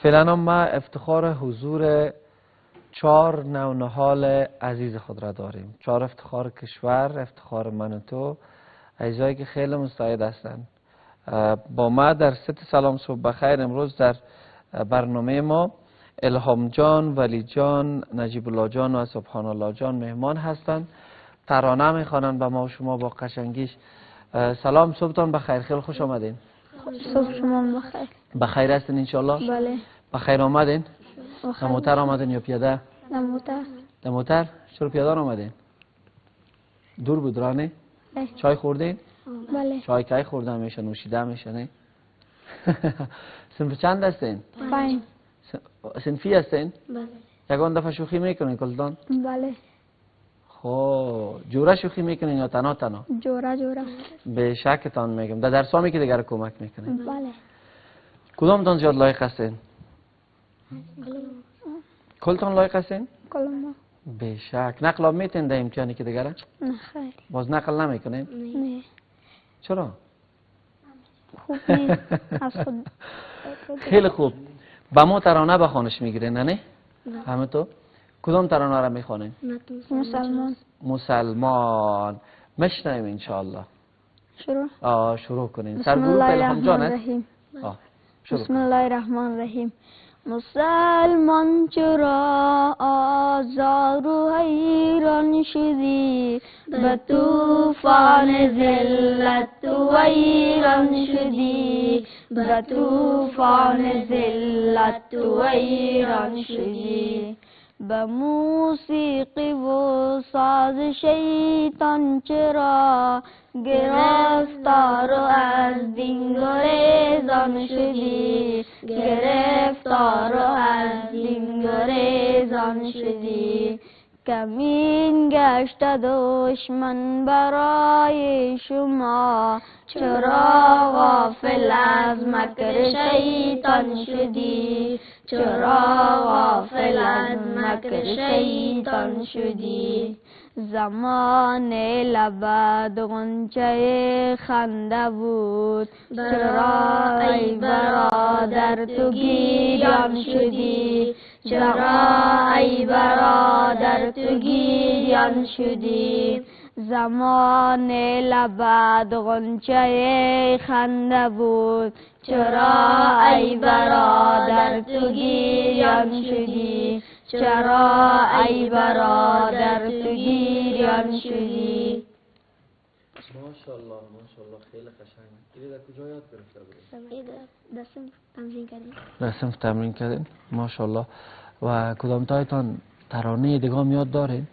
فعلا ما افتخار حضور 4 نونهال عزیز خود را داریم. 4 افتخار کشور، افتخار من و تو، اجزایی که خیلی مستعد هستند. با ما در ست سلام صبح بخیر امروز در برنامه ما الهام جان، ولی جان، نجیب الله جان و سبحان الله جان مهمان هستند. ترانه میخوانند به ما و شما با قشنگیش. سلام، صبحتان بخیر، خیلی خوش آمدین. صبح شما بخیر. بخیر هستین انشالله؟ بله. بخیر آمدین؟ در موتر آمدین یا پیاده؟ در موتر. در موتر؟ چرا پیاده آمدین؟ دور بود رانه؟ چای خوردین؟ بله. چای کی خوردن میشه؟ نوشیده میشه نه؟ صنف چند هستین؟ 5. صنفی هستین؟ بله. یکان دفعه شوخی میکنین کلتان؟ بله. خب جوره شوخی میکنین یا تنها تنها؟ جوره. به شکتان میگم. در درسامی که دیگر کمک میکنین. بله. کدامتان زیاد لایق هستین؟ کلتان لایق هستین؟ کلما. به شک. نقل آب میتین در امتحانی که دیگره؟ نه خیر. باز نقل نمیکنین؟ نه. چرا؟ خوب نیست. از خود. خیلی خوب. با ما ترانه بخوانش میگیرین نه؟ همه تو؟ کدام ترانه را میخوانین؟ مسلمان. مسلمان. مشنویم انشاءالله. شروع کنین. بسم سرگروه الله الهام جان الرحمن است؟ الرحیم. شروع بسم الله الرحمن الرحیم. مسلمان چرا آزار و حیران شدی، به طوفان ذلت و حیران شدی، به طوفان ذلت و حیران شدی. به موسیقی و ساز شیطان چرا گرفتار و از دین گریزان شدی، گرفتار و از دین گریزان شدی. کمین گشت دشمن برای شما، چرا غافل از مکر شیطان شدی، چرا غافل از مکر شیطان شدی. زمان لبت غنچه خنده بود، چرا ای برادر تو گریان شدی، چرا ای برادر تو گریان شدی. زمان لبت غنچه خنده بود، چرا ای برادر تو گریان شدی، چرا ای برادر تو گریان شدی. ماشاءالله خیلی قشنگ. اینو در کجا یاد گرفته بودید؟ در صنف تمرین کردیم. در صنف تمرین کردین؟ ماشاءالله. و کدام تایتان ترانه دیگه یاد دارین؟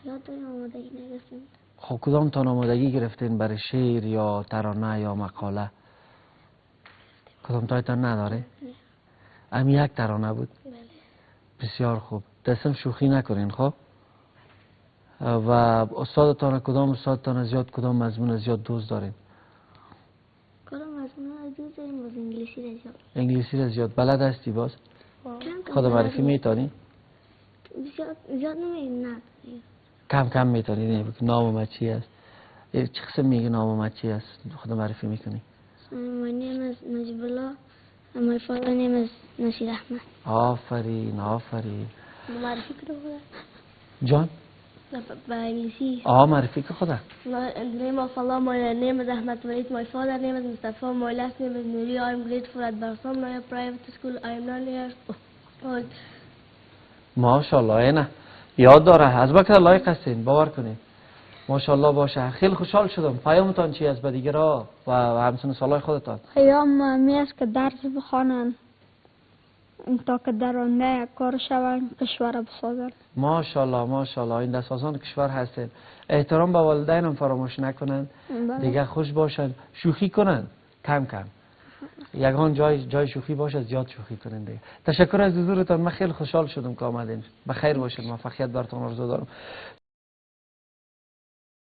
یاد داریم، آمادگی نگرفتیم. خب کدام تان آمادگی گرفتین برای شعر یا ترانه یا مقاله؟ کدام تایتان نداره؟ امی یک ترانه بود؟ بله. بسیار خوب. دستم شوخی نکنین خب؟ و استادتان کدام استادتان زیاد کدام مضمون زیاد دوست دارین؟ کدام مضمون رو دوست داریم؟ باز انگلیسی رو زیاد. انگلیسی رو زیاد بلد هستی باز؟ خود معرفی میتونی؟ زیاد نمیگیم نه. کم میتونی نه بگو نام ما چی است؟ چه قسم میگه نام ما چی است؟ خود معرفی میکنی؟ My name is Najib Allah and my father name is Nasir Ahmed. آفرین. معرفی کرده خدا؟ جان؟ با انگلیسی. معرفی که خدا؟ In the name of Allah, my name is Ahmed Walid, my father name is Mustafa, my last name is Nuri. I am grateful at Barsam Noya Private School. I am 9 years old. ماشاءالله. اینه یاد داره. از بکر لایق هستین باور کنین. ماشاءالله باشه. خیلی خوشحال شدم. پیامتان چی است به دیگرها و همسن سالای خودتان؟ پیام می است که درس بخوانند تا که در آینده کار شوند، کشور بسازند. ماشاءالله این دستازان کشور هستین. احترام به والدین هم فراموش نکنند. دیگه خوش باشند، شوخی کنند کم. یگان جای شوخی باشه زیاد شوخی کنین دیگه. تشکر از حضورتان. من خیلی خوشحال شدم که آمدین. بخیر باشید. موفقیت براتون آرزو دارم.